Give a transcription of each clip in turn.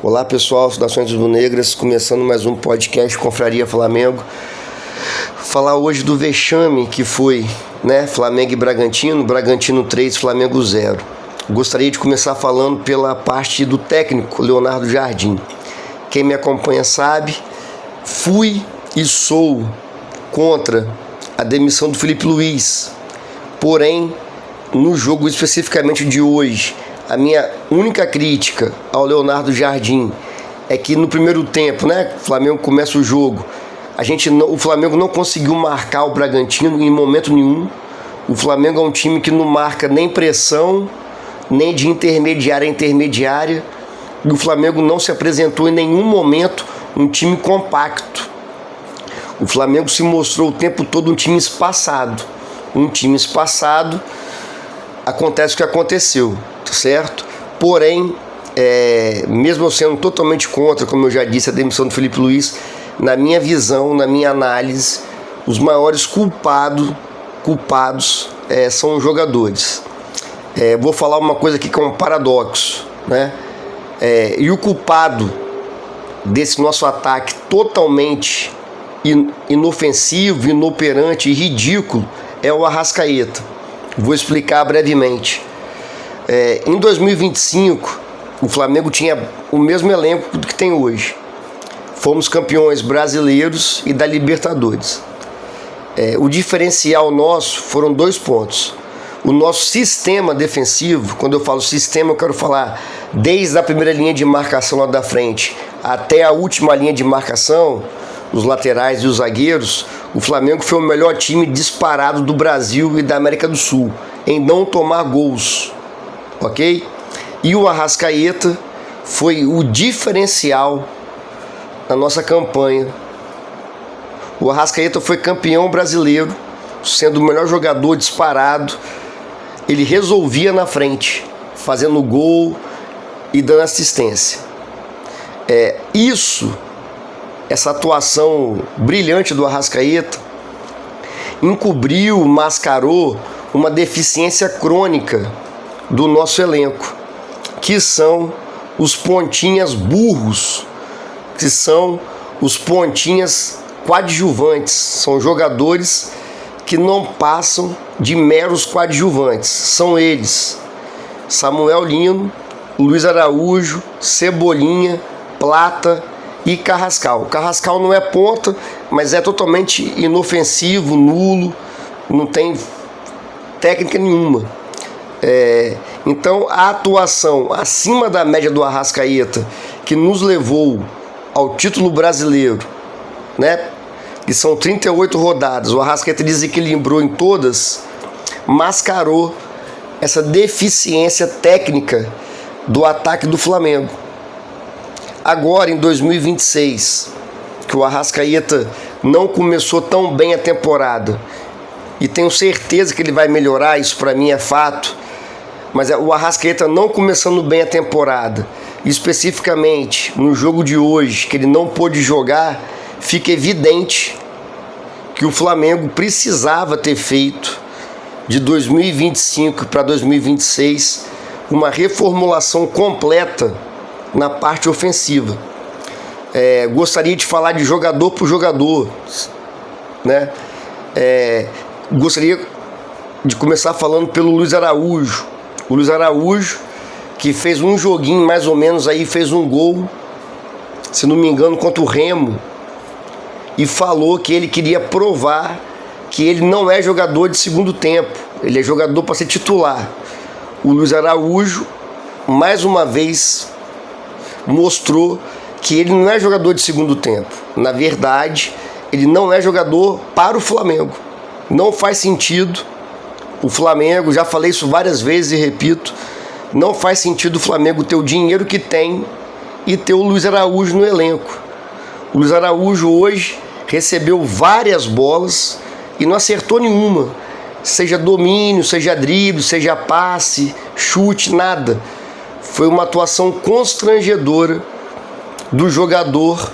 Olá pessoal, Saudações Rubro-Negras, começando mais um podcast Confraria Flamengo. Falar hoje do vexame que foi, Flamengo e Bragantino, Bragantino 3, Flamengo 0. Gostaria de começar falando pela parte do técnico Leonardo Jardim. Quem me acompanha sabe, fui e sou contra a demissão do Felipe Luiz. Porém, no jogo especificamente de hoje, a minha única crítica ao Leonardo Jardim é que no primeiro tempo, o Flamengo começa o jogo, o Flamengo não conseguiu marcar o Bragantino em momento nenhum. O Flamengo é um time que não marca nem pressão, nem de intermediária a intermediária, e o Flamengo não se apresentou em nenhum momento um time compacto. O Flamengo se mostrou o tempo todo um time espaçado. Acontece o que aconteceu, tá certo? Porém, mesmo eu sendo totalmente contra, como eu já disse, a demissão do Felipe Luiz, na minha visão, na minha análise, os maiores culpados são os jogadores. Vou falar uma coisa aqui que é um paradoxo, e o culpado desse nosso ataque totalmente inofensivo, inoperante e ridículo é o Arrascaeta. Vou explicar brevemente. Em 2025, o Flamengo tinha o mesmo elenco do que tem hoje. Fomos campeões brasileiros e da Libertadores. O diferencial nosso foram 2 pontos. O nosso sistema defensivo, quando eu falo sistema, eu quero falar desde a primeira linha de marcação lá da frente até a última linha de marcação, os laterais e os zagueiros. O Flamengo foi o melhor time disparado do Brasil e da América do Sul em não tomar gols, ok? E o Arrascaeta foi o diferencial na nossa campanha. O Arrascaeta foi campeão brasileiro, sendo o melhor jogador disparado. Ele resolvia na frente, fazendo gol e dando assistência. Essa atuação brilhante do Arrascaeta encobriu, mascarou uma deficiência crônica do nosso elenco, que são os pontinhas burros, que são os pontinhas coadjuvantes. São jogadores que não passam de meros coadjuvantes. São eles: Samuel Lino, Luiz Araújo, Cebolinha, Plata e Carrascal. O Carrascal não é ponta, mas é totalmente inofensivo, nulo, não tem técnica nenhuma. Então a atuação acima da média do Arrascaeta, que nos levou ao título brasileiro, que são 38 rodadas, o Arrascaeta desequilibrou em todas, mascarou essa deficiência técnica do ataque do Flamengo. Agora, em 2026, que o Arrascaeta não começou tão bem a temporada, e tenho certeza que ele vai melhorar, isso para mim é fato, mas o Arrascaeta não começando bem a temporada, especificamente no jogo de hoje, que ele não pôde jogar, fica evidente que o Flamengo precisava ter feito, de 2025 para 2026, uma reformulação completa na parte ofensiva. Gostaria de falar de jogador por jogador, gostaria de começar falando pelo Luiz Araújo. O Luiz Araújo, que fez um joguinho mais ou menos aí, fez um gol, se não me engano, contra o Remo, e falou que ele queria provar que ele não é jogador de segundo tempo, ele é jogador para ser titular. O Luiz Araújo, mais uma vez, mostrou que ele não é jogador de segundo tempo. Na verdade, ele não é jogador para o Flamengo. Não faz sentido o Flamengo, já falei isso várias vezes e repito, não faz sentido o Flamengo ter o dinheiro que tem e ter o Luiz Araújo no elenco. O Luiz Araújo hoje recebeu várias bolas e não acertou nenhuma, seja domínio, seja drible, seja passe, chute, nada. Foi uma atuação constrangedora do jogador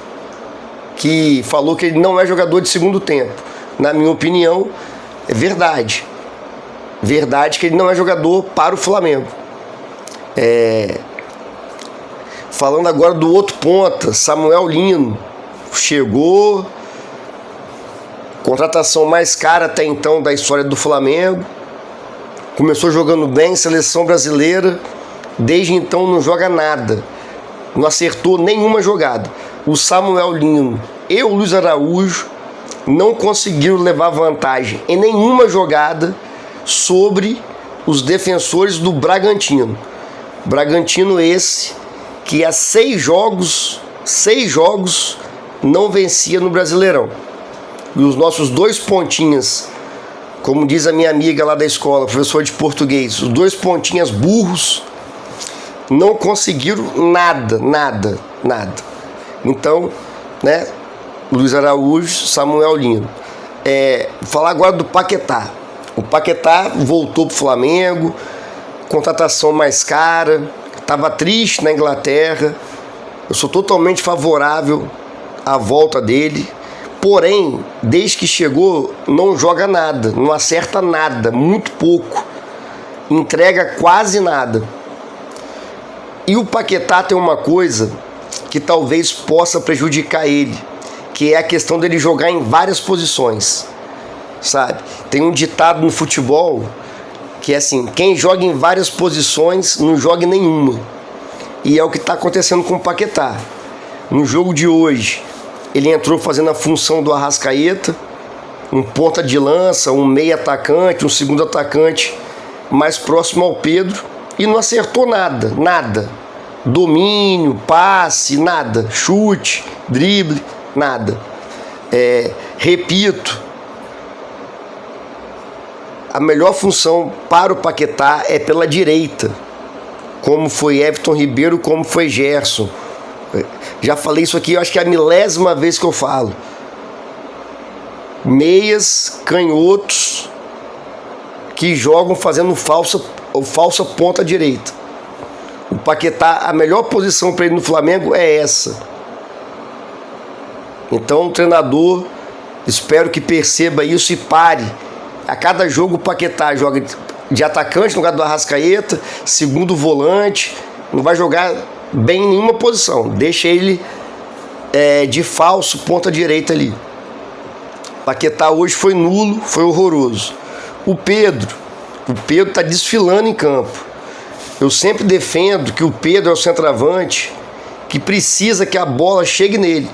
que falou que ele não é jogador de segundo tempo. Na minha opinião, é verdade. Verdade que ele não é jogador para o Flamengo. Falando agora do outro ponta, Samuel Lino. Chegou, contratação mais cara até então da história do Flamengo. Começou jogando bem, seleção brasileira. Desde então não joga nada. Não acertou nenhuma jogada. O Samuel Lino e o Luiz Araújo não conseguiram levar vantagem em nenhuma jogada sobre os defensores do Bragantino. Bragantino esse que há 6 jogos não vencia no Brasileirão. E os nossos 2 pontinhas, como diz a minha amiga lá da escola, professor de português, os 2 pontinhas burros não conseguiram nada. Então, né, Luiz Araújo, Samuel Lino. Falar agora do Paquetá. O Paquetá voltou pro Flamengo, contratação mais cara, estava triste na Inglaterra. Eu sou totalmente favorável à volta dele. Porém, desde que chegou, não joga nada, não acerta nada, muito pouco. Entrega quase nada. E o Paquetá tem uma coisa que talvez possa prejudicar ele, que é a questão dele jogar em várias posições, sabe? Tem um ditado no futebol que é assim: quem joga em várias posições não joga em nenhuma. E é o que está acontecendo com o Paquetá. No jogo de hoje, ele entrou fazendo a função do Arrascaeta, um ponta de lança, um meio atacante, um segundo atacante mais próximo ao Pedro, e não acertou nada. Domínio, passe, nada. Chute, drible, nada. Repito, a melhor função para o Paquetá é pela direita, como foi Everton Ribeiro, como foi Gerson. Já falei isso aqui, eu acho que é a 1000ª vez que eu falo. Meias, canhotos que jogam fazendo falsa ponta direita. O Paquetá, a melhor posição para ele no Flamengo é essa. Então o treinador, espero que perceba isso e pare. A cada jogo o Paquetá joga de atacante no lugar do Arrascaeta, segundo volante, não vai jogar bem em nenhuma posição. Deixa ele de falso ponta direita ali. O Paquetá hoje foi nulo, foi horroroso. O Pedro está desfilando em campo. Eu sempre defendo que o Pedro é o centroavante que precisa que a bola chegue nele.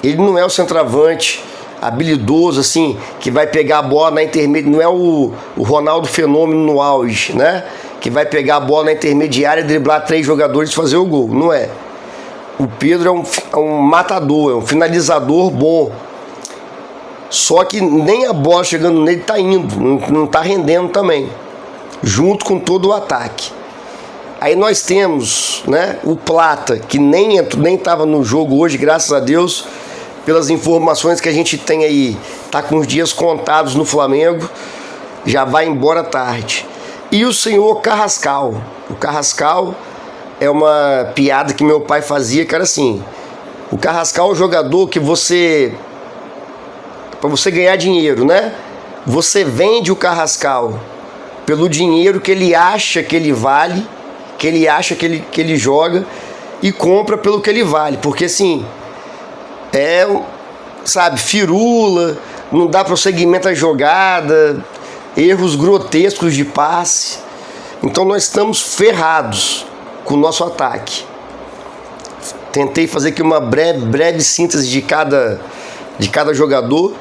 Ele não é o centroavante habilidoso, assim, que vai pegar a bola na intermediária. Não é o Ronaldo Fenômeno no auge, né? Que vai pegar a bola na intermediária, driblar 3 jogadores e fazer o gol. Não é. O Pedro é um matador, é um finalizador bom. Só que nem a bola chegando nele tá indo, não tá rendendo também, junto com todo o ataque. Aí nós temos, né, o Plata, que nem estava no jogo hoje, graças a Deus, pelas informações que a gente tem aí, tá com os dias contados no Flamengo, já vai embora tarde. E o senhor Carrascal. O Carrascal é uma piada que meu pai fazia, que era assim: o Carrascal é um jogador que para você ganhar dinheiro, né? Você vende o Carrascal pelo dinheiro que ele acha que ele vale, que ele acha que ele joga, e compra pelo que ele vale. Porque assim, sabe, firula, não dá prosseguimento à jogada, erros grotescos de passe. Então nós estamos ferrados com o nosso ataque. Tentei fazer aqui uma breve síntese de cada jogador.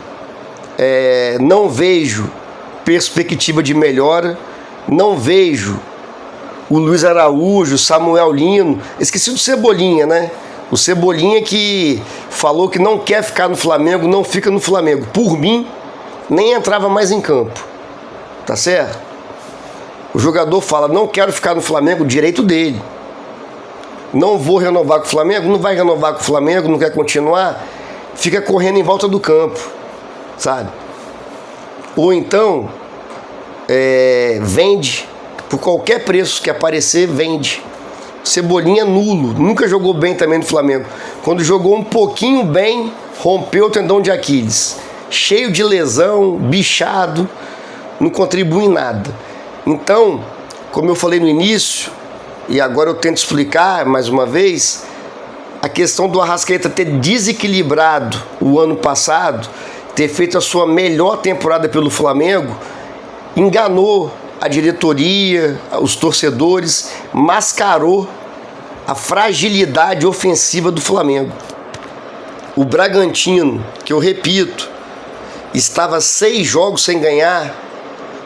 Não vejo perspectiva de melhora. Não vejo o Luiz Araújo, Samuel Lino. Esqueci do Cebolinha, né? O Cebolinha que falou que não quer ficar no Flamengo, não fica no Flamengo. Por mim, nem entrava mais em campo. Tá certo? O jogador fala: não quero ficar no Flamengo, direito dele. Não vou renovar com o Flamengo, não vai renovar com o Flamengo, não quer continuar, fica correndo em volta do campo, sabe? Ou então vende por qualquer preço que aparecer, vende. Cebolinha nulo, nunca jogou bem também no Flamengo. Quando jogou um pouquinho bem, rompeu o tendão de Aquiles, cheio de lesão, bichado, não contribui em nada. Então, como eu falei no início, e agora eu tento explicar mais uma vez, a questão do Arrascaeta ter desequilibrado o ano passado, ter feito a sua melhor temporada pelo Flamengo, enganou a diretoria, os torcedores, mascarou a fragilidade ofensiva do Flamengo. O Bragantino, que eu repito, estava 6 jogos sem ganhar.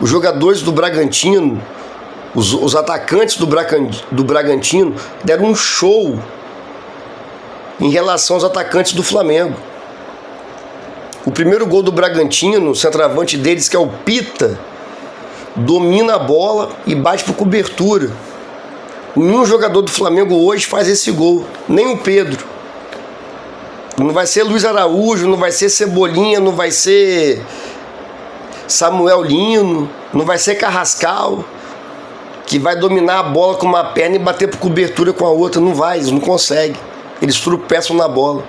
Os jogadores do Bragantino, os atacantes do Bragantino deram um show em relação aos atacantes do Flamengo. O primeiro gol do Bragantino, o centroavante deles, que é o Pita, domina a bola e bate por cobertura. Nenhum jogador do Flamengo hoje faz esse gol, nem o Pedro. Não vai ser Luiz Araújo, não vai ser Cebolinha, não vai ser Samuel Lino, não vai ser Carrascal, que vai dominar a bola com uma perna e bater por cobertura com a outra. Não vai, eles não conseguem. Eles tropeçam na bola.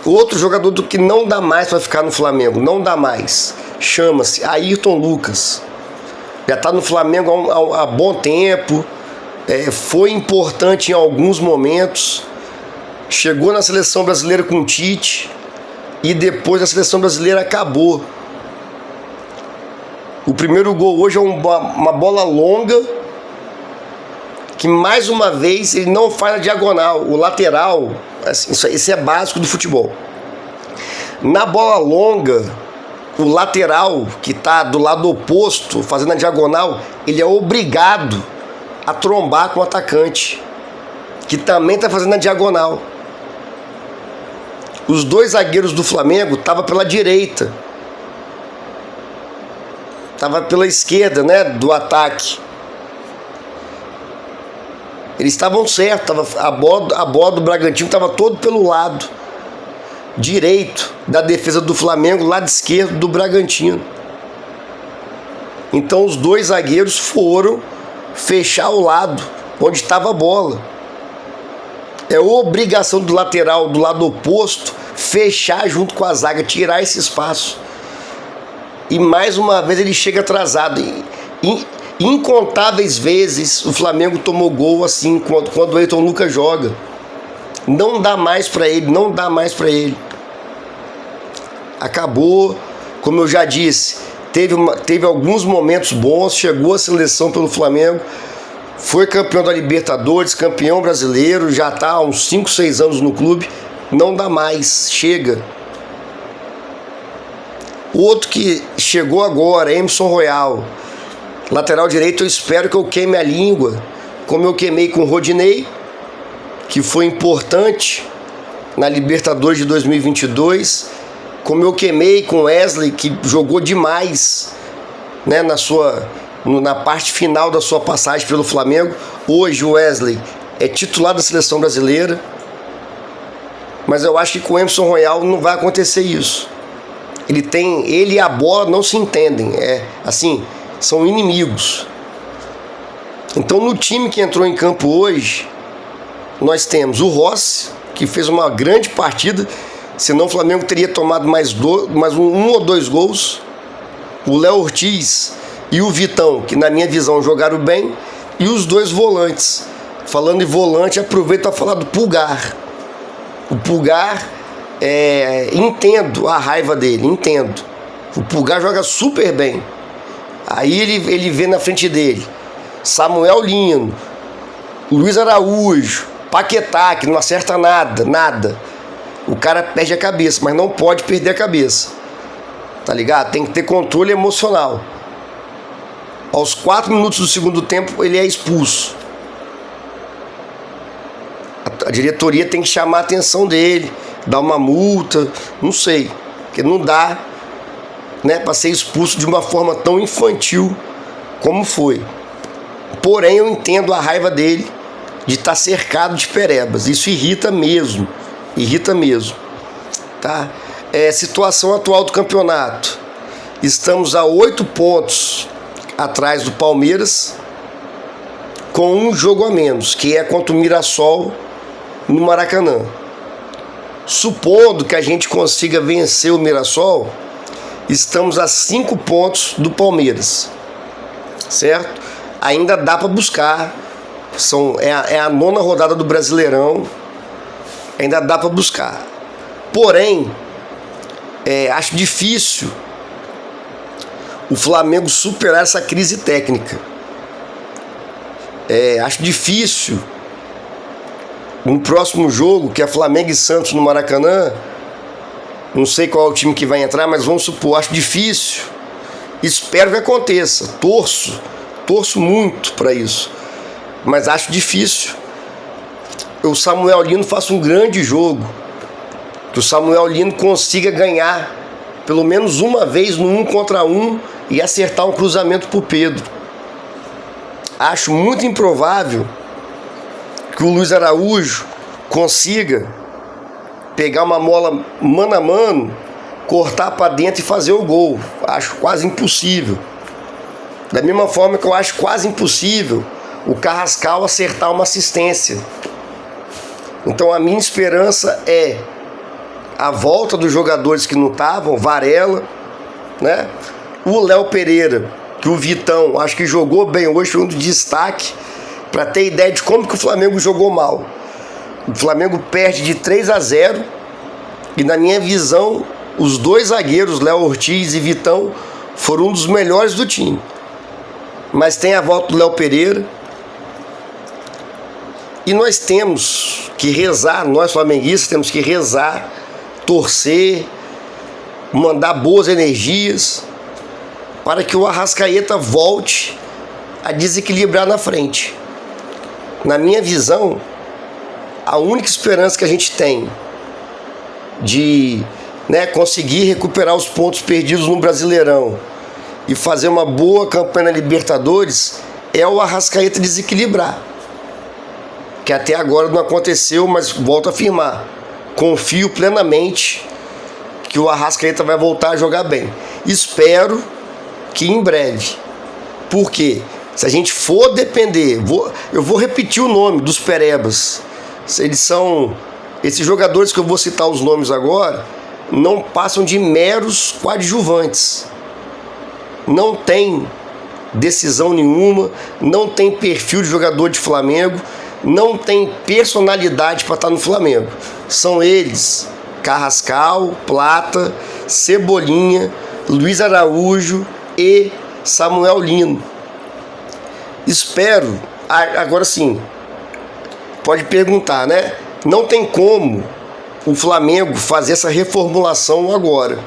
Outro jogador do que não dá mais para ficar no Flamengo, não dá mais, chama-se Ayrton Lucas. Já está no Flamengo há bom tempo, foi importante em alguns momentos, chegou na seleção brasileira com o Tite e depois a seleção brasileira acabou. O primeiro gol hoje é uma bola longa que mais uma vez ele não faz na diagonal, o lateral, assim, isso é básico do futebol. Na bola longa, o lateral que está do lado oposto, fazendo a diagonal, ele é obrigado a trombar com o atacante, que também está fazendo a diagonal. Os 2 zagueiros do Flamengo estavam pela direita, estava pela esquerda, né, do ataque. Eles estavam certos, a bola do Bragantino estava todo pelo lado direito da defesa do Flamengo, lado esquerdo do Bragantino. Então os 2 zagueiros foram fechar o lado onde estava a bola. É obrigação do lateral do lado oposto fechar junto com a zaga, tirar esse espaço. E mais uma vez ele chega atrasado. Incontáveis vezes o Flamengo tomou gol assim quando o Ayrton Lucas joga. Não dá mais para ele, não dá mais para ele. Acabou, como eu já disse, teve alguns momentos bons, chegou a seleção pelo Flamengo, foi campeão da Libertadores, campeão brasileiro, já está há uns 5, 6 anos no clube, não dá mais, chega. Outro que chegou agora, Emerson Royal, lateral direito, eu espero que eu queime a língua, como eu queimei com o Rodinei, que foi importante na Libertadores de 2022, como eu queimei com o Wesley, que jogou demais, né, na parte final da sua passagem pelo Flamengo. Hoje o Wesley é titular da seleção brasileira, mas eu acho que com o Emerson Royal não vai acontecer isso. Ele e a bola não se entendem, são inimigos. Então no time que entrou em campo hoje, nós temos o Rossi, que fez uma grande partida, senão o Flamengo teria tomado mais um ou dois gols. O Léo Ortiz e o Vitão, que na minha visão jogaram bem, e os 2 volantes. Falando em volante, aproveito para falar do Pulgar. O Pulgar, entendo a raiva dele, entendo. O Pulgar joga super bem. Aí ele vê na frente dele Samuel Lino, Luiz Araújo, Paquetá, que não acerta nada. O cara perde a cabeça, mas não pode perder a cabeça. Tá ligado? Tem que ter controle emocional. Aos 4 minutos do segundo tempo, ele é expulso. A diretoria tem que chamar a atenção dele, dar uma multa, não sei. Porque não dá, né, para ser expulso de uma forma tão infantil como foi. Porém, eu entendo a raiva dele de estar cercado de perebas. Isso irrita mesmo. Tá? Situação atual do campeonato. Estamos a 8 pontos atrás do Palmeiras, com um jogo a menos, que é contra o Mirassol no Maracanã. Supondo que a gente consiga vencer o Mirassol, estamos a 5 pontos do Palmeiras. certo? Ainda dá para buscar. É a 9ª rodada do Brasileirão. Ainda dá para buscar. Porém, acho difícil o Flamengo superar essa crise técnica. Acho difícil no próximo jogo, que é Flamengo e Santos no Maracanã. Não sei qual é o time que vai entrar, mas vamos supor, acho difícil. Espero que aconteça. Torço muito para isso. Mas acho difícil. O Samuel Lino faça um grande jogo. Que o Samuel Lino consiga ganhar pelo menos uma vez no 1 contra 1 e acertar um cruzamento pro Pedro. Acho muito improvável que o Luiz Araújo consiga pegar uma bola mano a mano, cortar para dentro e fazer o gol. Acho quase impossível. Da mesma forma que eu acho quase impossível o Carrascal acertar uma assistência. Então a minha esperança é a volta dos jogadores que não estavam, Varela, né? O Léo Pereira, que o Vitão acho que jogou bem hoje, foi um destaque, para ter ideia de como que o Flamengo jogou mal. O Flamengo perde de 3-0 e, na minha visão, os 2 zagueiros, Léo Ortiz e Vitão, foram um dos melhores do time. Mas tem a volta do Léo Pereira. E nós temos que rezar, nós flamenguistas temos que rezar, torcer, mandar boas energias para que o Arrascaeta volte a desequilibrar na frente. Na minha visão, a única esperança que a gente tem de conseguir recuperar os pontos perdidos no Brasileirão e fazer uma boa campanha na Libertadores é o Arrascaeta desequilibrar. Que até agora não aconteceu, mas volto a afirmar. Confio plenamente que o Arrascaeta vai voltar a jogar bem. Espero que em breve. Por quê? Se a gente for depender, eu vou repetir o nome dos Perebas. Esses jogadores que eu vou citar os nomes agora, não passam de meros coadjuvantes. Não tem decisão nenhuma, não tem perfil de jogador de Flamengo, não tem personalidade para estar no Flamengo. São eles: Carrascal, Plata, Cebolinha, Luiz Araújo e Samuel Lino. Espero, agora sim, pode perguntar, né? Não tem como o Flamengo fazer essa reformulação agora,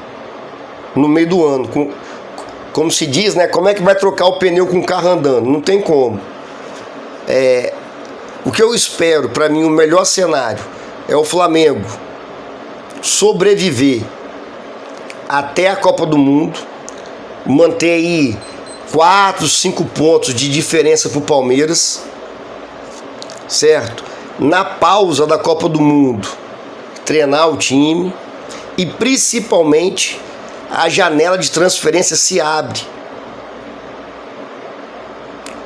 no meio do ano. Como se diz, né? Como é que vai trocar o pneu com o carro andando? Não tem como. O que eu espero, para mim, o melhor cenário é o Flamengo sobreviver até a Copa do Mundo, manter aí 4, 5 pontos de diferença para o Palmeiras, certo? Na pausa da Copa do Mundo, treinar o time e, principalmente, a janela de transferência se abre.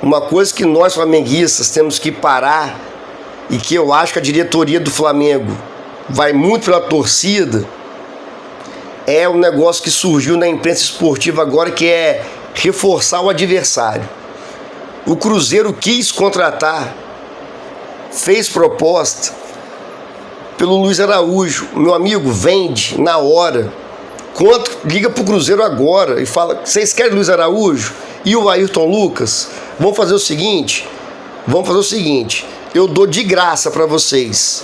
Uma coisa que nós flamenguistas temos que parar e que eu acho que a diretoria do Flamengo vai muito pela torcida é um negócio que surgiu na imprensa esportiva agora, que é reforçar o adversário. O Cruzeiro quis contratar, fez proposta pelo Luiz Araújo. Meu amigo, vende na hora. Liga pro Cruzeiro agora e fala: vocês querem Luiz Araújo e o Ayrton Lucas? Vamos fazer o seguinte, eu dou de graça para vocês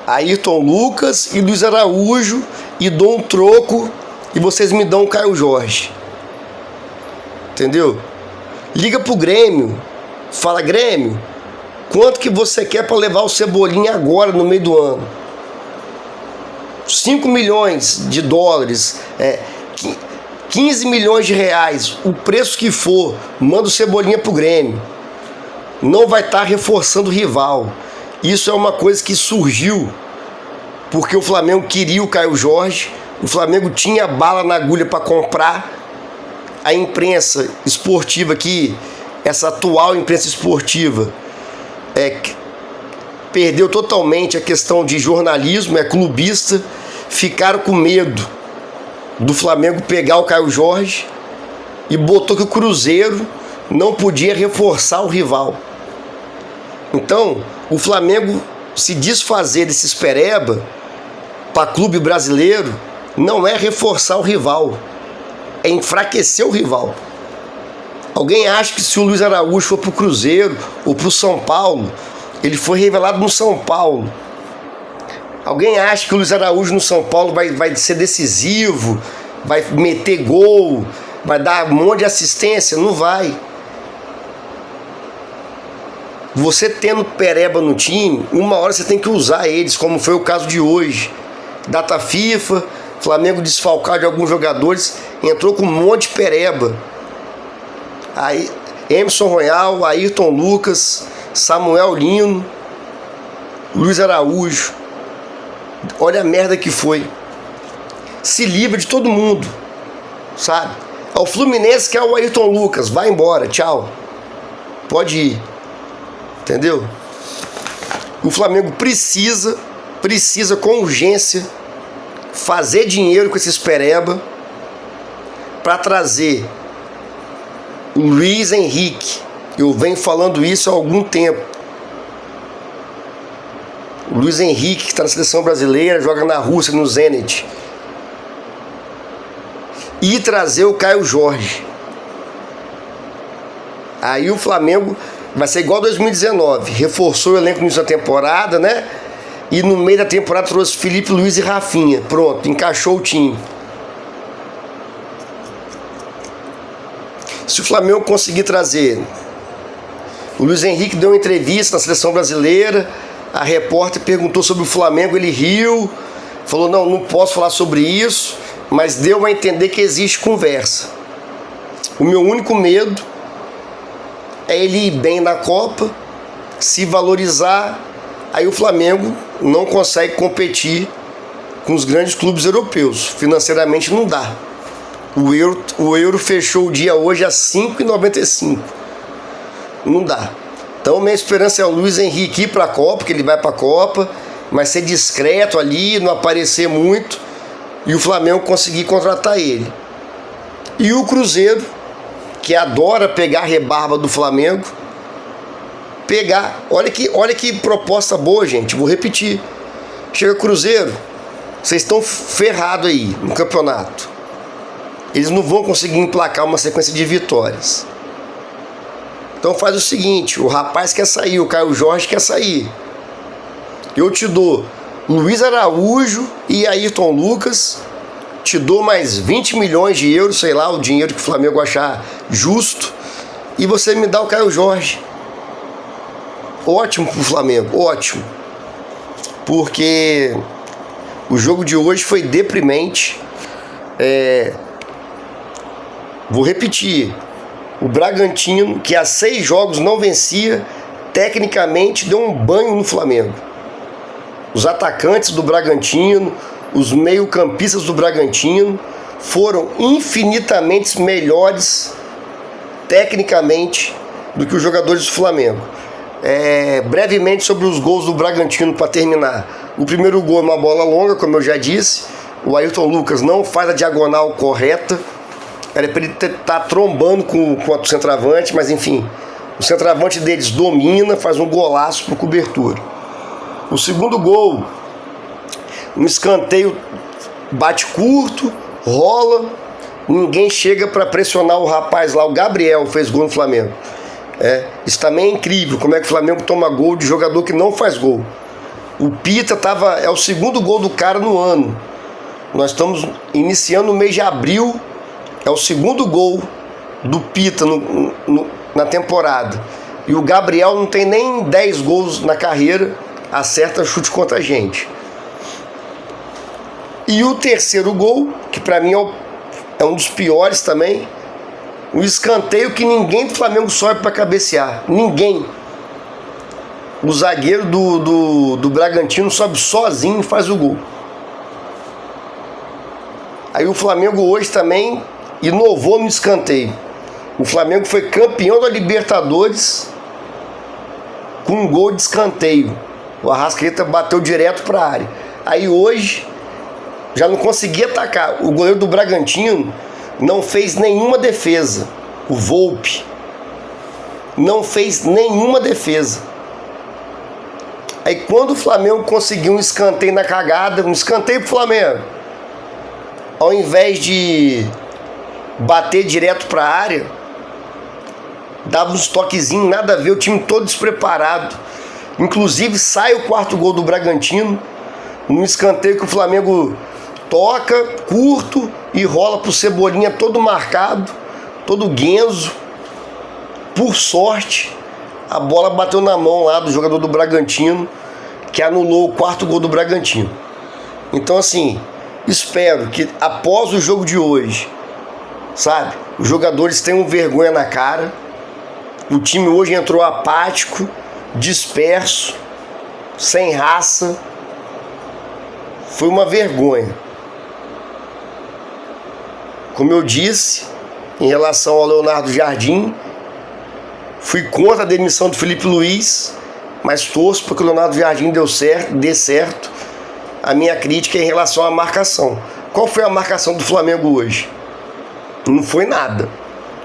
Ayrton Lucas e Luiz Araújo e dou um troco e vocês me dão o Caio Jorge. Entendeu? Liga pro Grêmio, fala: Grêmio, quanto que você quer para levar o Cebolinha agora no meio do ano? 5 milhões de dólares, 15 milhões de reais, o preço que for, manda o Cebolinha pro Grêmio. Não vai estar reforçando o rival. Isso é uma coisa que surgiu porque o Flamengo queria o Caio Jorge, o Flamengo tinha bala na agulha para comprar. A imprensa esportiva aqui, essa atual imprensa esportiva, perdeu totalmente a questão de jornalismo, é clubista, ficaram com medo do Flamengo pegar o Caio Jorge e botou que o Cruzeiro não podia reforçar o rival. Então, o Flamengo se desfazer desses pereba para clube brasileiro não é reforçar o rival, é enfraquecer o rival. Alguém acha que se o Luiz Araújo for para o Cruzeiro ou para o São Paulo, ele foi revelado no São Paulo. Alguém acha que o Luiz Araújo no São Paulo vai ser decisivo, vai meter gol, vai dar um monte de assistência? Não vai. Você tendo pereba no time, uma hora você tem que usar eles, como foi o caso de hoje. Data FIFA, Flamengo desfalcado de alguns jogadores, entrou com um monte de pereba. Aí, Emerson Royal, Ayrton Lucas, Samuel Lino, Luiz Araújo. Olha a merda que foi. Se livra de todo mundo, sabe? O Fluminense quer o Ayrton Lucas, vai embora, tchau. Pode ir. Entendeu? O Flamengo precisa com urgência fazer dinheiro com esses pereba para trazer o Luiz Henrique. Eu venho falando isso há algum tempo. O Luiz Henrique, que está na seleção brasileira, joga na Rússia, no Zenit. E trazer o Caio Jorge. Aí o Flamengo vai ser igual 2019. Reforçou o elenco no início da temporada, né? E no meio da temporada trouxe Felipe Luiz e Rafinha. Pronto, encaixou o time. Se o Flamengo conseguir trazer... O Luiz Henrique deu uma entrevista na seleção brasileira. A repórter perguntou sobre o Flamengo, ele riu. Falou, não posso falar sobre isso. Mas deu a entender que existe conversa. O meu único medo é ele ir bem na Copa, se valorizar, aí o Flamengo não consegue competir com os grandes clubes europeus. Financeiramente não dá. O euro fechou o dia hoje a 5,95. Não dá. Então minha esperança é o Luiz Henrique ir para a Copa, que ele vai para a Copa, mas ser discreto ali, não aparecer muito, e o Flamengo conseguir contratar ele. E o Cruzeiro, que adora pegar a rebarba do Flamengo, pegar. Olha que proposta boa, gente. Vou repetir. Chega Cruzeiro, vocês estão ferrados aí no campeonato. Eles não vão conseguir emplacar uma sequência de vitórias. Então faz o seguinte, o rapaz quer sair, o Caio Jorge quer sair. Eu te dou Luiz Araújo e Ayrton Lucas, te dou mais 20 milhões de euros, sei lá, o dinheiro que o Flamengo achar justo, e você me dá o Caio Jorge. Ótimo pro Flamengo, ótimo. Porque o jogo de hoje foi deprimente. Vou repetir. O Bragantino, que há 6 jogos não vencia, tecnicamente deu um banho no Flamengo. Os atacantes do Bragantino, os meio-campistas do Bragantino foram infinitamente melhores tecnicamente do que os jogadores do Flamengo. Brevemente sobre os gols do Bragantino para terminar. O primeiro gol é uma bola longa, como eu já disse. O Ayrton Lucas não faz a diagonal correta. Era para ele estar trombando com o centroavante, mas enfim, o centroavante deles domina, faz um golaço por cobertura. O segundo gol, um escanteio, bate curto, rola, ninguém chega para pressionar o rapaz lá. O Gabriel fez gol no Flamengo. Isso também é incrível, como é que o Flamengo toma gol de jogador que não faz gol. O Pita é o segundo gol do cara no ano. Nós estamos iniciando o mês de abril. É o segundo gol do Pita na temporada. E o Gabriel não tem nem 10 gols na carreira, acerta chute contra a gente. E o terceiro gol, que pra mim é um dos piores também, um escanteio que ninguém do Flamengo sobe pra cabecear. Ninguém. O zagueiro do Bragantino sobe sozinho e faz o gol. Aí o Flamengo hoje também inovou no escanteio. O Flamengo foi campeão da Libertadores com um gol de escanteio. O Arrascaeta bateu direto para a área. Aí hoje já não conseguia atacar. O goleiro do Bragantino não fez nenhuma defesa. O Volpi. não fez nenhuma defesa. Aí quando o Flamengo conseguiu um escanteio na cagada, um escanteio pro Flamengo, ao invés de bater direto para a área, dava uns toquezinhos, nada a ver, o time todo despreparado. Inclusive sai o quarto gol do Bragantino, num escanteio que o Flamengo toca, curto, e rola pro Cebolinha todo marcado, todo guenzo. Por sorte, a bola bateu na mão lá do jogador do Bragantino, que anulou o quarto gol do Bragantino. Então assim, espero que após o jogo de hoje, sabe, os jogadores tenham vergonha na cara. O time hoje entrou apático, disperso, sem raça. Foi uma vergonha. Como eu disse, em relação ao Leonardo Jardim, fui contra a demissão do Felipe Luiz, mas torço para que o Leonardo Jardim dê certo. A minha crítica é em relação à marcação. Qual foi a marcação do Flamengo hoje? Não foi nada.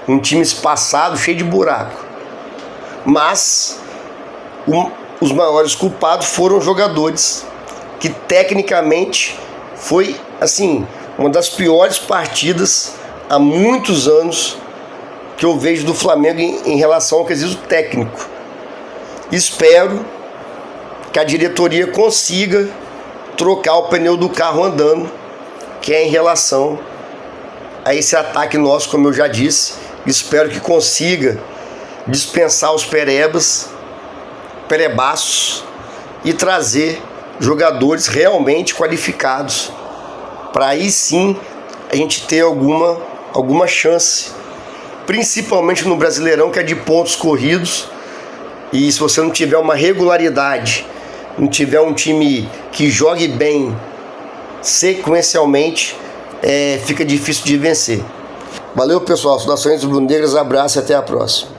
Um time espaçado, cheio de buraco. Mas os maiores culpados foram os jogadores, que tecnicamente foi assim uma das piores partidas há muitos anos que eu vejo do Flamengo em relação ao quesito técnico. Espero que a diretoria consiga trocar o pneu do carro andando, que é em relação a esse ataque nosso, como eu já disse. Espero que consiga dispensar os perebaços e trazer jogadores realmente qualificados, para aí sim a gente ter alguma chance, principalmente no Brasileirão, que é de pontos corridos. E se você não tiver uma regularidade, não tiver um time que jogue bem sequencialmente, fica difícil de vencer. Valeu, pessoal, saudações rubro-negras, abraço e até a próxima.